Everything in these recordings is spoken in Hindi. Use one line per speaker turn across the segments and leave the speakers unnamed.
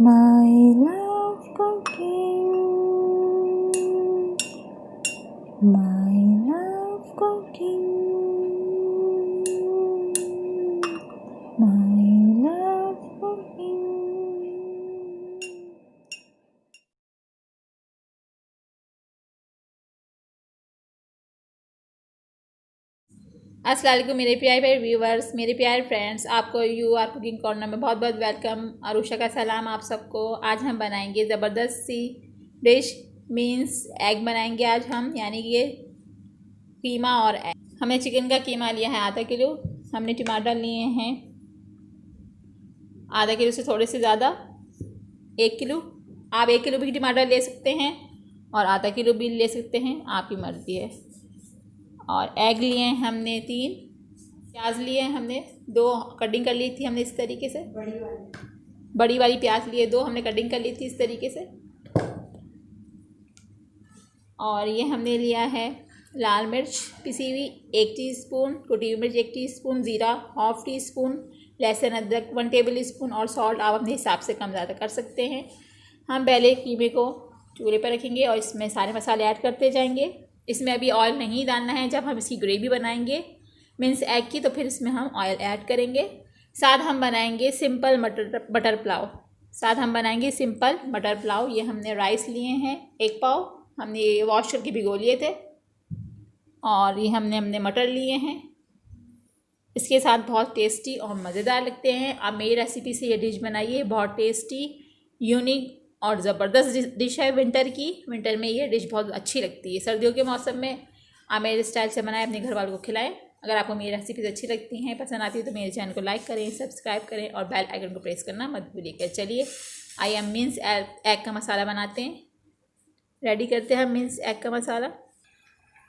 My love cooking, my love cooking, my love cooking.
अस्सलाम वालेकुम मेरे प्यारे व्यूवर्स, मेरे प्यारे फ्रेंड्स, आपको यू आर कुकिंग कॉर्नर में बहुत बहुत वेलकम। अरुषा का सलाम आप सबको। आज हम बनाएंगे ज़बरदस्त सी डिश मीन्स एग बनाएंगे आज हम, यानी कि कीमा और एग। हमने चिकन का कीमा लिया है आधा किलो। हमने टमाटर लिए हैं आधा किलो से थोड़े से ज़्यादा, 1 किलो। आप 1 किलो भी टमाटर ले सकते हैं और आधा किलो भी ले सकते हैं, आपकी मर्ज़ी है। और एग लिए हैं हमने 3। प्याज लिए हैं हमने 2, कटिंग कर ली थी हमने इस तरीके से। बड़ी वाली प्याज लिए 2, हमने कटिंग कर ली थी इस तरीके से। और ये हमने लिया है लाल मिर्च पिसी हुई 1 टीस्पून, कुटी हुई मिर्च 1 टीस्पून, ज़ीरा 1/2 टीस्पून, लहसुन अदरक 1 टेबल स्पून और सॉल्ट आप अपने हिसाब से कम ज़्यादा कर सकते हैं। हम पहले कीमे को चूल्हे पर रखेंगे और इसमें सारे मसाले ऐड करते जाएंगे। इसमें अभी ऑयल नहीं डालना है, जब हम इसकी ग्रेवी बनाएंगे मीन्स एग की, तो फिर इसमें हम ऑयल ऐड करेंगे। साथ हम बनाएंगे सिंपल बटर पुलाव। ये हमने राइस लिए हैं 1 पाव, हमने ये वॉश करके भिगो लिए थे। और ये हमने मटर लिए हैं। इसके साथ बहुत टेस्टी और मज़ेदार लगते हैं। आप मेरी रेसिपी से ये डिश बनाइए, बहुत टेस्टी, यूनिक और ज़बरदस्त डिश है विंटर में ये डिश बहुत अच्छी लगती है। सर्दियों के मौसम में आप मेरे स्टाइल से बनाएं, अपने घर वालों को खिलाएं। अगर आपको मेरी रेसिपीज अच्छी लगती हैं, पसंद आती है, तो मेरे चैनल को लाइक करें, सब्सक्राइब करें और बेल आइकन को प्रेस करना मत भूलिएगा। चलिए मीन्स एग का मसाला बनाते हैं, रेडी करते हैं हम मीन्स एग का मसाला।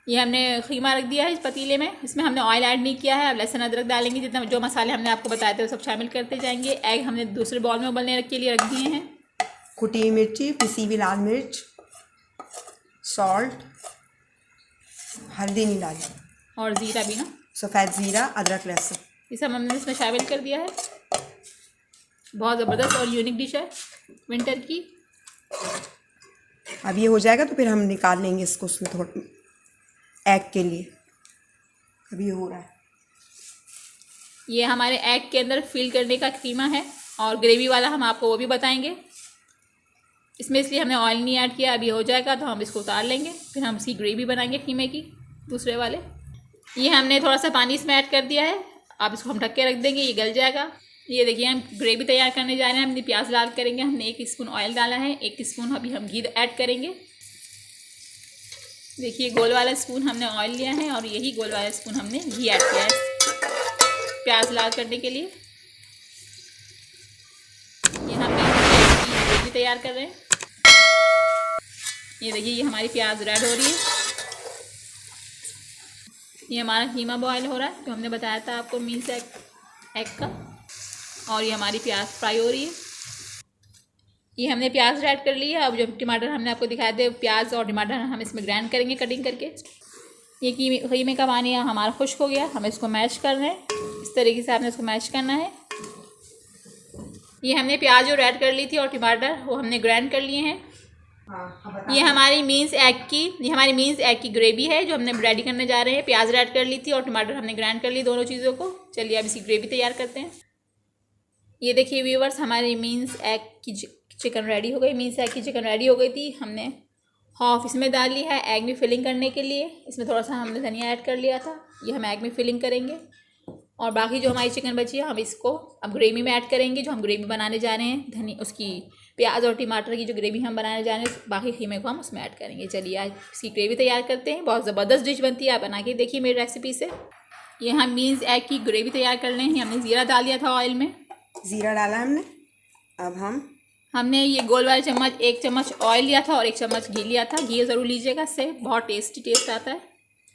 ये हमने खीमा रख दिया है इस पतीले में, इसमें हमने ऑयल ऐड नहीं किया है। अब लहसुन अदरक डालेंगे, जितना जो मसाले हमने आपको बताए थे वो सब शामिल करते जाएंगे। एग हमने दूसरे बॉल में उबलने के लिए रख दिए हैं।
कुटी हुई मिर्ची, पिसी हुई लाल मिर्च, सॉल्ट, हल्दी नहीं डाली,
और ज़ीरा भी ना,
सफ़ेद ज़ीरा, अदरक लहसुन,
ये सब हमने इसमें शामिल कर दिया है। बहुत ज़बरदस्त और यूनिक डिश है विंटर की।
अब ये हो जाएगा तो फिर हम निकाल लेंगे इसको उसमें थोड़ा एग के लिए। अभी ये हो रहा है।
ये हमारे एग के अंदर फिल करने का कीमा है और ग्रेवी वाला हम आपको वो भी बताएंगे। इसमें इसलिए हमने ऑयल नहीं ऐड किया। अभी हो जाएगा तो हम इसको उतार लेंगे, फिर हम इसकी ग्रेवी बनाएंगे कीमे की दूसरे वाले। ये हमने थोड़ा सा पानी इसमें ऐड कर दिया है। आप इसको हम ढक के रख देंगे, ये गल जाएगा। ये देखिए हम ग्रेवी तैयार करने जा रहे हैं। हमने प्याज लाल करेंगे, हमने 1 स्पून ऑयल डाला है, 1 स्पून अभी हम घी ऐड करेंगे। देखिए गोल वाला स्पून हमने ऑयल लिया है और यही गोल वाला स्पून हमने घी ऐड किया है प्याज लाल करने के लिए। ये हम ग्रेवी तैयार कर रहे हैं। ये देखिए ये हमारी प्याज रेड हो रही है। ये हमारा कीमा बॉयल हो रहा है जो हमने बताया था आपको मीन्स एग का। और ये हमारी प्याज फ्राई हो रही है। ये हमने प्याज ऐड कर ली है। अब जो टमाटर हमने आपको दिखाए थे, प्याज और टमाटर हम इसमें ग्राइंड करेंगे कटिंग करके। ये कीमे का पानी हमारा खुश्क हो गया, हम इसको मैश कर रहे हैं। इस तरीके से आपने इसको मैश करना है। ये हमने प्याज और ऐड कर ली थी और टमाटर वो हमने ग्राइंड कर लिए हैं। ये हमारी मीन्स एग की ग्रेवी है जो हमने रेडी करने जा रहे हैं। प्याज ऐड कर ली थी और टमाटर हमने ग्राइंड कर ली, दोनों चीज़ों को। चलिए अब इसकी ग्रेवी तैयार करते हैं। ये देखिए व्यूवर्स, हमारी मीन्स एग की चिकन रेडी हो गई थी। हमने हाफ इसमें डाल ली है एग में फिलिंग करने के लिए। इसमें थोड़ा सा हमने धनिया ऐड कर लिया था, ये हम एग में फिलिंग करेंगे। और बाकी जो हमारी चिकन बची है हम इसको अब ग्रेवी में ऐड करेंगे, जो हम ग्रेवी बनाने जा रहे हैं। उसकी प्याज और टमाटर की जो ग्रेवी हम बनाने जा रहे हैं, बाकी कीमे को हम उसमें ऐड करेंगे। चलिए आज इसकी ग्रेवी तैयार करते हैं। बहुत ज़बरदस्त डिश बनती है, आप बना के देखिए मेरी रेसिपी से। ये हम मीन्स एग की ग्रेवी तैयार कर लें। हमने ज़ीरा डाल दिया था ऑयल में,
ज़ीरा डाला हमने। अब
हमने ये गोल वाला चम्मच 1 चम्मच ऑयल लिया था और 1 चम्मच घी लिया था। घी ज़रूर लीजिएगा, इससे बहुत टेस्टी टेस्ट आता है।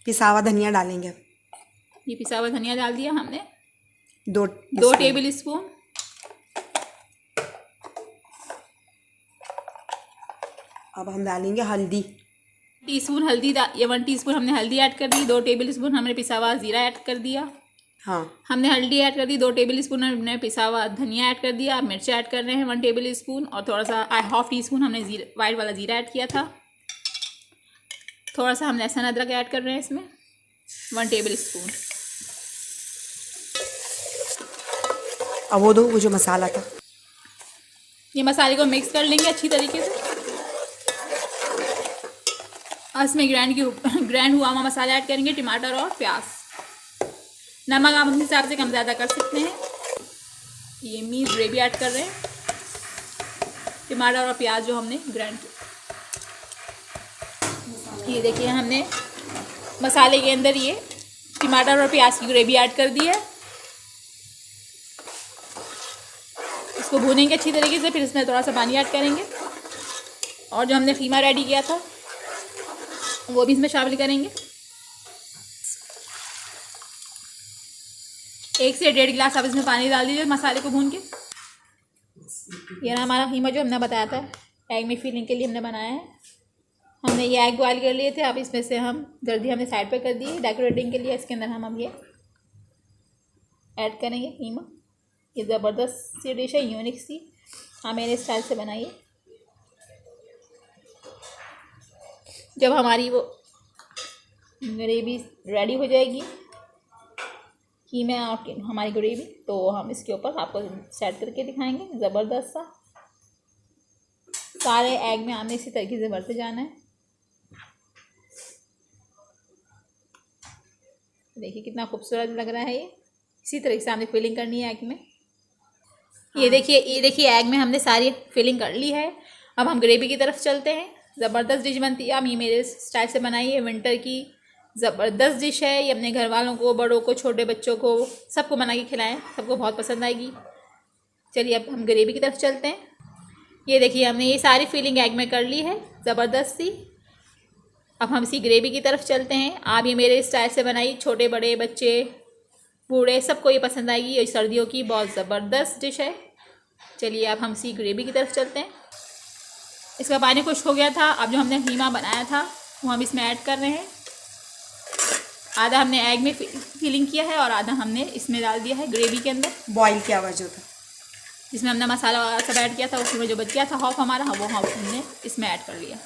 पिसा हुआ धनिया डालेंगे।
ये पिसा हुआ धनिया डाल दिया हमने
2
टेबल स्पून।
अब हम डालेंगे हल्दी,
टीस्पून हल्दी, ये 1 टीस्पून हमने हल्दी ऐड कर दी। 2 टेबल स्पून हमने पिसा हुआ ज़ीरा ऐड कर दिया।
हाँ
हमने हल्दी ऐड कर दी, 2 टेबल स्पून हमने पिसा हुआ धनिया ऐड कर दिया, मिर्च ऐड कर रहे हैं 1 टेबल स्पून, और थोड़ा सा ½ टी स्पून हमने वाइट वाला जीरा ऐड किया था। थोड़ा सा हम लहसुन अदरक ऐड कर रहे हैं इसमें 1 टेबल स्पून।
अब वो जो मसाला था,
ये मसाले को मिक्स कर लेंगे अच्छी तरीके से। और इसमें ग्राइंड हुआ हुआ मसाला ऐड करेंगे, टमाटर और प्याज। नमक आप अपने हिसाब से कम ज़्यादा कर सकते हैं। ये मीट ग्रेवी ऐड कर रहे हैं, टमाटर और प्याज जो हमने ग्राइंड किया। ये देखिए हमने मसाले के अंदर ये टमाटर और प्याज की ग्रेवी ऐड कर दी है। इसको भूनेंगे अच्छी तरीके से, फिर इसमें थोड़ा सा पानी ऐड करेंगे और जो हमने कीमा रेडी किया था वो भी इसमें शामिल करेंगे। 1 से 1.5 गिलास आप इसमें पानी डाल दीजिए मसाले को भून के। ये ना हमारा कीमा जो हमने बताया था एग में फिलिंग के लिए हमने बनाया है। हमने ये एग बॉयल कर लिए थे, अब इसमें से हम जल्दी हमने साइड पे कर दिए डेकोरेटिंग के लिए। इसके अंदर हम अब ये ऐड करेंगे कीमा। ये ज़बरदस्त सी डिश है, यूनिक सी, हाँ मेरे स्टाइल से बनाइए। जब हमारी वो ग्रेवी रेडी हो जाएगी कीमा और हमारी ग्रेवी, तो हम इसके ऊपर आपको सेट करके दिखाएंगे। ज़बरदस्त सा सारे एग में हमने इसी तरीके से भरते जाना है। देखिए कितना खूबसूरत लग रहा है ये। इसी तरीके से हमने फिलिंग करनी है एग में। ये देखिए एग में हमने सारी फिलिंग कर ली है। अब हम ग्रेवी की तरफ चलते हैं। ज़बरदस्त डिश बनती है, हम ये मेरे स्टाइल से बनाई है। विंटर की ज़बरदस्त डिश है ये। अपने घर वालों को, बड़ों को, छोटे बच्चों को, सबको बना के खिलाएं, सबको बहुत पसंद आएगी। चलिए अब हम ग्रेवी की तरफ चलते हैं। ये देखिए हमने ये सारी फिलिंग एग में कर ली है ज़बरदस्त सी। अब हम इसी ग्रेवी की तरफ चलते हैं। आप ये मेरे स्टाइल से बनाई, छोटे बड़े बच्चे बूढ़े सबको ये पसंद आएगी। ये सर्दियों की बहुत ज़बरदस्त डिश है। चलिए अब हम इसी ग्रेवी की तरफ चलते हैं। इसका पानी खुश्क हो गया था। अब जो हमने कीमा बनाया था वो हम इसमें ऐड कर रहे हैं। आधा हमने एग में फिलिंग किया है और आधा हमने इसमें डाल दिया है ग्रेवी के अंदर।
बॉईल किया हुआ जो था,
जिसमें हमने मसाला सब ऐड किया था, उसमें जो बच गया था हाफ हमारा, वो हाफ हमने इसमें ऐड कर लिया।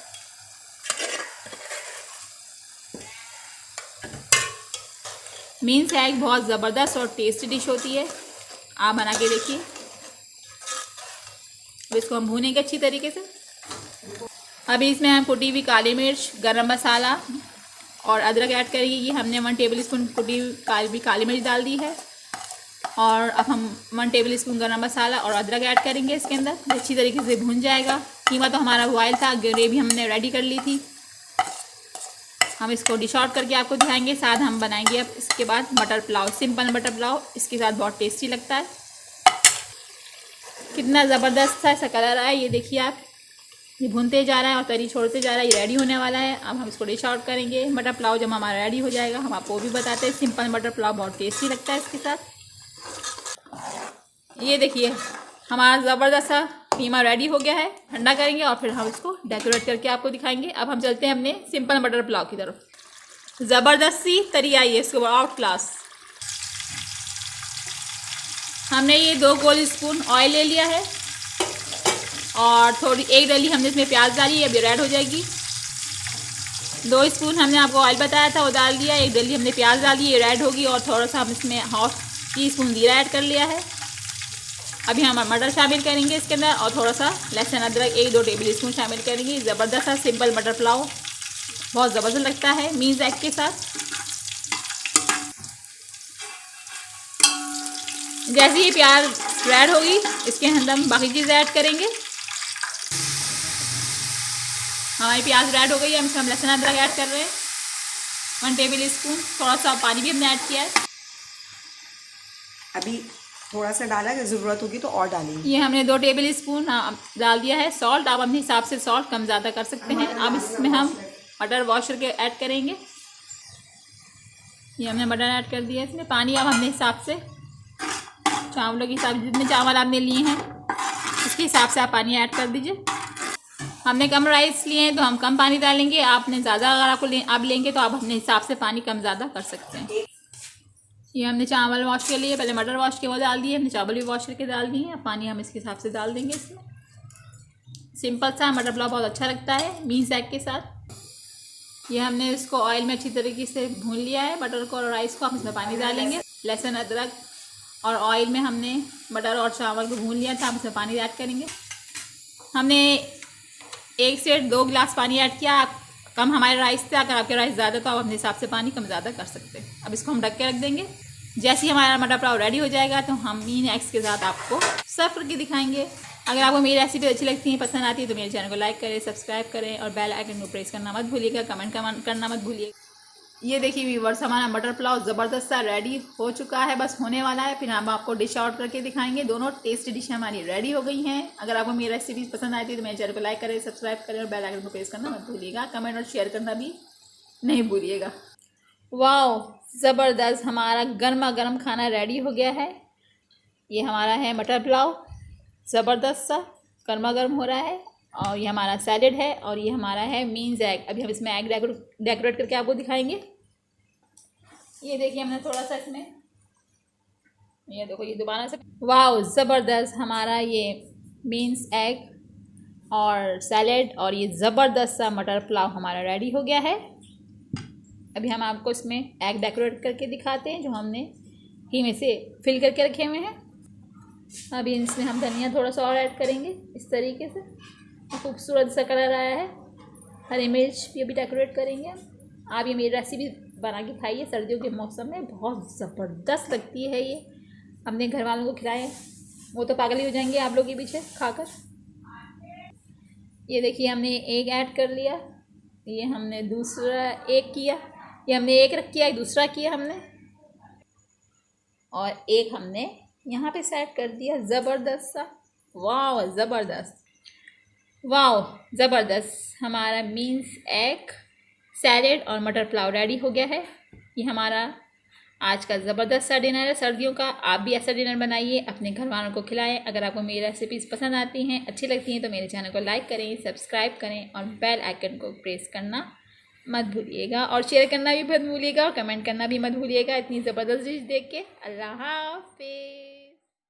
मीन्स एग बहुत ज़बरदस्त और टेस्टी डिश होती है, आप बना के देखिए। अब इसको हम भूनेंगे अच्छी तरीके से। अभी इसमें हम कुटी हुई काली मिर्च, गरम मसाला और अदरक ऐड करेंगे। ये हमने 1 टेबल स्पून कुटी हुई काली मिर्च डाल दी है। और अब हम 1 टेबल स्पून गरम मसाला और अदरक ऐड करेंगे इसके अंदर। अच्छी तरीके से भून जाएगा। कीमा तो हमारा बॉयल था, ग्रेवी हमने रेडी कर ली थी। हम इसको डिश आउट करके आपको दिखाएंगे। साथ हम बनाएंगे अब इसके बाद मटर पुलाव, सिंपल मटर पुलाव। इसके साथ बहुत टेस्टी लगता है। कितना ज़बरदस्त सा ऐसा कलर आया, ये देखिए आप। ये भूनते जा रहा है और तरी छोड़ते जा रहा है। ये रेडी होने वाला है। अब हम इसको डिश आउट करेंगे। मटर पुलाव जब हमारा रेडी हो जाएगा हम आपको भी बताते हैं। सिंपल मटर पुलाव बहुत टेस्टी लगता है इसके साथ। ये देखिए हमारा ज़बरदस्त सा कीमा रेडी हो गया है। ठंडा करेंगे और फिर हम इसको डेकोरेट करके आपको दिखाएंगे। अब हम चलते हैं अपने सिंपल मटर पुलाव की तरफ। ज़बरदस्त सी तरी आई है इसको, आउट क्लास। हमने ये 2 गोल स्पून ऑयल ले लिया है और थोड़ी 1 डली हमने इसमें प्याज डाली, अभी रेड हो जाएगी। 2 स्पून हमने आपको ऑयल बताया था वो डाल दिया। 1 डली हमने प्याज डाली, ये रेड होगी। और थोड़ा सा हम इसमें ½ टी स्पून जीरा ऐड कर लिया है। अभी हम मटर शामिल करेंगे इसके अंदर और थोड़ा सा लहसुन अदरक 1-2 टेबल स्पून शामिल करेंगे। ज़बरदस्त सा सिंपल मटर पुलाव बहुत ज़बरदस्त लगता है मीन्स एग के साथ। जैसे ही प्याज रेड होगी इसके अंदर हम बाकी चीज़ें ऐड करेंगे। हमारी प्याज रेड हो गई है, हम इसमें लहसुन अदरक ऐड कर रहे हैं 1 टेबल स्पून। थोड़ा सा पानी भी हमने ऐड किया है।
अभी थोड़ा सा डाला है, ज़रूरत होगी तो और डालेंगे।
ये हमने 2 टेबल स्पून डाल दिया है सॉल्ट। आप अपने हिसाब से सॉल्ट कम ज़्यादा कर सकते हैं। अब इसमें हम मटर वॉश करके ऐड करेंगे। ये हमने मटर ऐड कर दिया इसमें। पानी आप अपने हिसाब से, चावलों के हिसाब से, जितने चावल आपने लिए हैं उसके हिसाब से आप पानी ऐड कर दीजिए। हमने कम राइस लिए हैं तो हम कम पानी डालेंगे। आपने ज़्यादा अगर आप लेंगे तो आप अपने हिसाब से पानी कम ज़्यादा कर सकते हैं। ये हमने चावल वॉश कर लिए, पहले मटर वॉश के वो डाल दिए, हमने चावल भी वॉश करके डाल दिए हैं। पानी हम इसके हिसाब से डाल देंगे इसमें। सिंपल सा मटर पुलाव बहुत अच्छा लगता है मीन्स एग के साथ। ये हमने इसको ऑयल में अच्छी तरीके से भून लिया है, मटर को और राइस को। हम इसमें पानी डालेंगे। लहसुन अदरक और ऑयल में हमने मटर और चावल को भून लिया था, हम इसमें पानी ऐड करेंगे। हमने 1 से 2 गिलास पानी ऐड किया। कम हमारे राइस थे, अगर आपके राइस ज़्यादा तो आप अपने हिसाब से पानी कम ज़्यादा कर सकते हैं। अब इसको हम ढक के रख देंगे। जैसे ही हमारा मटर पुलाव रेडी हो जाएगा तो हम मीन एग्स के साथ आपको सर्व करके दिखाएंगे। अगर आपको मेरी रेसिपी अच्छी लगती है, पसंद आती है तो मेरे चैनल को लाइक करें, सब्सक्राइब करें और बेल आइकन को प्रेस करना मत भूलिएगा, कमेंट करना मत भूलिएगा। ये देखिए व्यूअर्स, हमारा मटर पुलाव ज़बरदस्त सा रेडी हो चुका है, बस होने वाला है। फिर हम आपको डिश आउट करके दिखाएंगे। दोनों टेस्टी डिश हमारी रेडी हो गई हैं। अगर आपको मेरी रेसिपी पसंद आती है तो मेरे चैनल को लाइक करें, सब्सक्राइब करें और बेल आइकन को प्रेस करना मत भूलिएगा। कमेंट और शेयर करना भी नहीं भूलिएगा। वाओ, ज़बरदस्त हमारा गर्मा गर्म खाना रेडी हो गया है। ये हमारा है मटर पुलाव, ज़बरदस्त सा गर्मा गर्म हो रहा है। और ये हमारा सैलेड है और ये हमारा है मीन्स एग। अभी हम इसमें एग डेकोरेट करके आपको दिखाएंगे। ये देखिए हमने थोड़ा सा इसमें, ये देखो ये दोबारा से, वाओ ज़बरदस्त हमारा ये बीन्स एग और सैलेड और ये ज़बरदस्त सा मटर पुलाव हमारा रेडी हो गया है। अभी हम आपको इसमें एग डेकोरेट करके दिखाते हैं जो हमने घी में से फिल करके रखे हुए हैं। अभी इसमें हम धनिया थोड़ा सा और ऐड करेंगे इस तरीके से, खूबसूरत सा कलर आया है। हरी मिर्च भी अभी डेकोरेट करेंगे हम। आप ये मेरी रेसिपी बना के खाइए, सर्दियों के मौसम में बहुत ज़बरदस्त लगती है। ये अपने घर वालों को खिलाएं, वो तो पागल ही हो जाएंगे आप लोग के पीछे खाकर। ये देखिए हमने एक ऐड कर लिया, ये हमने दूसरा एक किया, ये हमने एक रख किया, एक दूसरा किया हमने, और एक हमने यहाँ पे सेट कर दिया। ज़बरदस्त सा, वाह ज़बरदस्त, वाह ज़बरदस्त हमारा मीन्स एग, सैलेड और मटर पुलाव रेडी हो गया है। ये हमारा आज का ज़बरदस्त सा डिनर है सर्दियों का। आप भी ऐसा डिनर बनाइए, अपने घर वालों को खिलाएं। अगर आपको मेरी रेसिपीज़ पसंद आती हैं, अच्छी लगती हैं तो मेरे चैनल को लाइक करें, सब्सक्राइब करें और बेल आइकन को प्रेस करना मत भूलिएगा और शेयर करना भी मत भूलिएगा और कमेंट करना भी मत भूलिएगा इतनी ज़बरदस्त डिश देख के। अल्लाह हाफ़िज़।